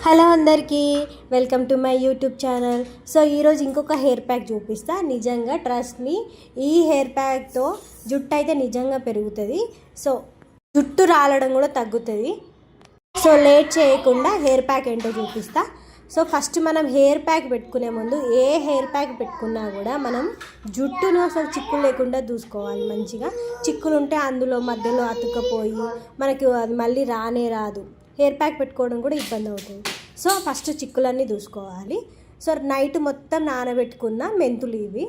Hello అందరికీ welcome to my YouTube channel. So ఈరోజు ఇంకొక హెయిర్ ప్యాక్ చూపిస్తా. నిజంగా ట్రస్ట్ మీ, ఈ హెయిర్ ప్యాక్తో జుట్టు అయితే నిజంగా పెరుగుతుంది. సో జుట్టు రాలడం కూడా తగ్గుతుంది. సో లేట్ చేయకుండా హెయిర్ ప్యాక్ ఏంటో చూపిస్తా. సో ఫస్ట్ మనం హెయిర్ ప్యాక్ పెట్టుకునే ముందు ఏ హెయిర్ ప్యాక్ పెట్టుకున్నా కూడా మనం జుట్టును అసలు చిక్కులు లేకుండా చూసుకోవాలి. మంచిగా చిక్కులు ఉంటే అందులో మధ్యలో అతుక్కపోయి మనకి అది మళ్ళీ రానే రాదు. హెయిర్ ప్యాక్ పెట్టుకోవడం కూడా ఇబ్బంది అవుతుంది. సో ఫస్ట్ చిక్కులన్నీ చూసుకోవాలి. సో నైట్ మొత్తం నానబెట్టుకున్న మెంతులు ఇవి.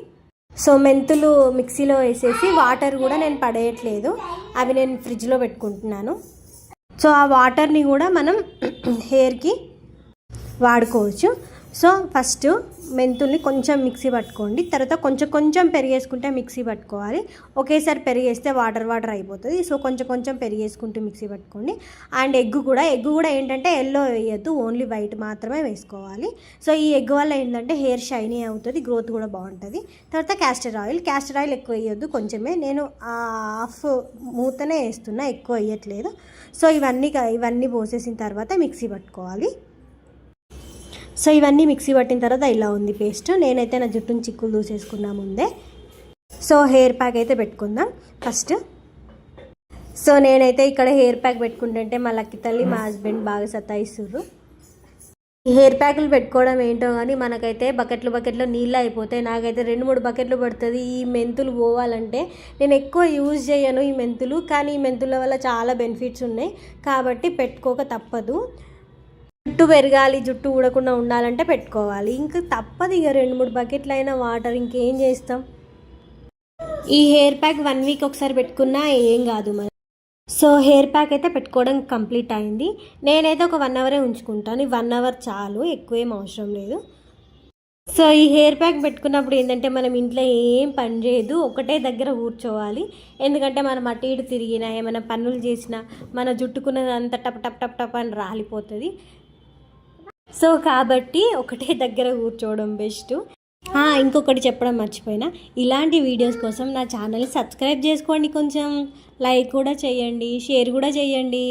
సో మెంతులు మిక్సీలో వేసేసి వాటర్ కూడా నేను పడేయట్లేదు, అవి నేను ఫ్రిడ్జ్లో పెట్టుకుంటున్నాను. సో ఆ వాటర్ని కూడా మనం హెయిర్కి వాడుకోవచ్చు. సో ఫస్ట్ మెంతుల్ని కొంచెం మిక్సీ పట్టుకోండి. తర్వాత కొంచెం పెరిగేసుకుంటే మిక్సీ పట్టుకోవాలి. ఒకేసారి పెరిగేస్తే వాటర్ అయిపోతుంది. సో కొంచెం పెరిగేసుకుంటూ మిక్సీ పట్టుకోండి. అండ్ ఎగ్ కూడా ఏంటంటే ఎల్లో వేయద్దు, ఓన్లీ వైట్ మాత్రమే వేసుకోవాలి. సో ఈ ఎగ్ వల్ల ఏంటంటే హెయిర్ షైనీ అవుతుంది, గ్రోత్ కూడా బాగుంటుంది. తర్వాత క్యాస్టర్ ఆయిల్ ఎక్కువ వేయొద్దు, కొంచెమే. నేను హాఫ్ మూతనే వేస్తున్నా, ఎక్కువ వేయట్లేదు. సో ఇవన్నీ పోసేసిన తర్వాత మిక్సీ పట్టుకోవాలి. సో ఇవన్నీ మిక్సీ పట్టిన తర్వాత ఇలా ఉంది పేస్ట్. నేనైతే నా జుట్టుని చిక్కులు దూసేసుకున్నా ముందే. సో హెయిర్ ప్యాక్ అయితే పెట్టుకుందాం ఫస్ట్. సో నేనైతే ఇక్కడ హెయిర్ ప్యాక్ పెట్టుకుంటుంటే మా లక్కీ తల్లి, మా హస్బెండ్ బాగా సతాయిస్తుర్రు. ఈ హెయిర్ ప్యాకులు పెట్టుకోవడం ఏంటో కానీ మనకైతే బకెట్లు నీళ్ళు అయిపోతాయి. నాకైతే 2-3 బకెట్లు పడుతుంది ఈ మెంతులు పోవాలంటే. నేను ఎక్కువ యూజ్ చేయను ఈ మెంతులు, కానీ ఈ మెంతుల వల్ల చాలా బెనిఫిట్స్ ఉన్నాయి కాబట్టి పెట్టుకోక తప్పదు. జుట్టు పెరగాలి, జుట్టు ఊడకుండా ఉండాలంటే పెట్టుకోవాలి. ఇంకా తప్పదు, ఇక 2-3 బకెట్లు అయిన వాటర్ ఇంకేం చేస్తాం. ఈ హెయిర్ ప్యాక్ 1 వీక్ ఒకసారి పెట్టుకున్నా ఏం కాదు మరి. సో హెయిర్ ప్యాక్ అయితే పెట్టుకోవడం కంప్లీట్ అయింది. నేనైతే ఒక 1 అవరే ఉంచుకుంటాను. 1 అవర్ చాలు, ఎక్కువేం అవసరం లేదు. సో ఈ హెయిర్ ప్యాక్ పెట్టుకున్నప్పుడు ఏంటంటే మనం ఇంట్లో ఏం పని చేయదు, ఒకటే దగ్గర కూర్చోవాలి. ఎందుకంటే మనం అటు ఇటు తిరిగినా, ఏమైనా పనులు చేసినా మన జుట్టుకున్నదంతా టప్ అని రాలిపోతుంది. సో కాబట్టి ఒకటే దగ్గర కూర్చోవడం బెస్ట్. ఇంకొకటి చెప్పడం మర్చిపోయినా, ఇలాంటి వీడియోస్ కోసం నా ఛానల్ని సబ్స్క్రైబ్ చేసుకోండి, కొంచెం లైక్ కూడా చేయండి, షేర్ కూడా చేయండి.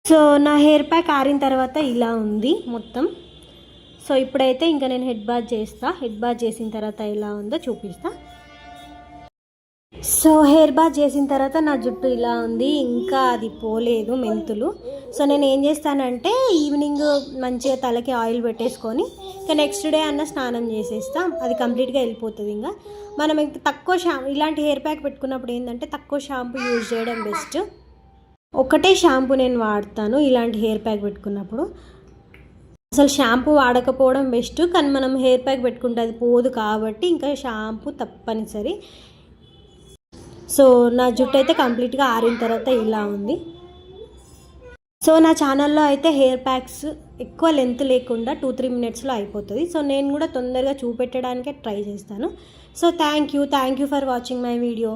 సో నా హెయిర్ ప్యాక్ ఆరిన తర్వాత ఇలా ఉంది మొత్తం. సో ఇప్పుడైతే ఇంకా నేను హెడ్ బాత్ చేసిన తర్వాత ఎలా ఉందో చూపిస్తా. సో హెయిర్ బాత్ చేసిన తర్వాత నా జుట్టు ఇలా ఉంది, ఇంకా అది పోలేదు మెంతులు. సో నేను ఏం చేస్తానంటే ఈవినింగ్ మంచిగా తలకి ఆయిల్ పెట్టేసుకొని ఇంకా నెక్స్ట్ డే అన్న స్నానం చేసేస్తా, అది కంప్లీట్గా వెళ్ళిపోతుంది. ఇంకా మనం తక్కువ ఇలాంటి హెయిర్ ప్యాక్ పెట్టుకున్నప్పుడు ఏంటంటే తక్కువ షాంపూ యూజ్ చేయడం బెస్ట్. ఒకటే షాంపూ నేను వాడతాను ఇలాంటి హెయిర్ ప్యాక్ పెట్టుకున్నప్పుడు. అసలు షాంపూ వాడకపోవడం బెస్ట్, కానీ మనం హెయిర్ ప్యాక్ పెట్టుకుంటే అది పోదు కాబట్టి ఇంకా షాంపూ తప్పనిసరి. సో నా జుట్టు అయితే కంప్లీట్గా ఆరిన తర్వాత ఇలా ఉంది. సో నా ఛానల్లో అయితే హెయిర్ ప్యాక్స్ ఎక్కువ లెంత్ లేకుండా 2-3 మినిట్స్లో అయిపోతుంది. సో నేను కూడా తొందరగా చూపెట్టడానికే ట్రై చేస్తాను. So thank you for watching my video.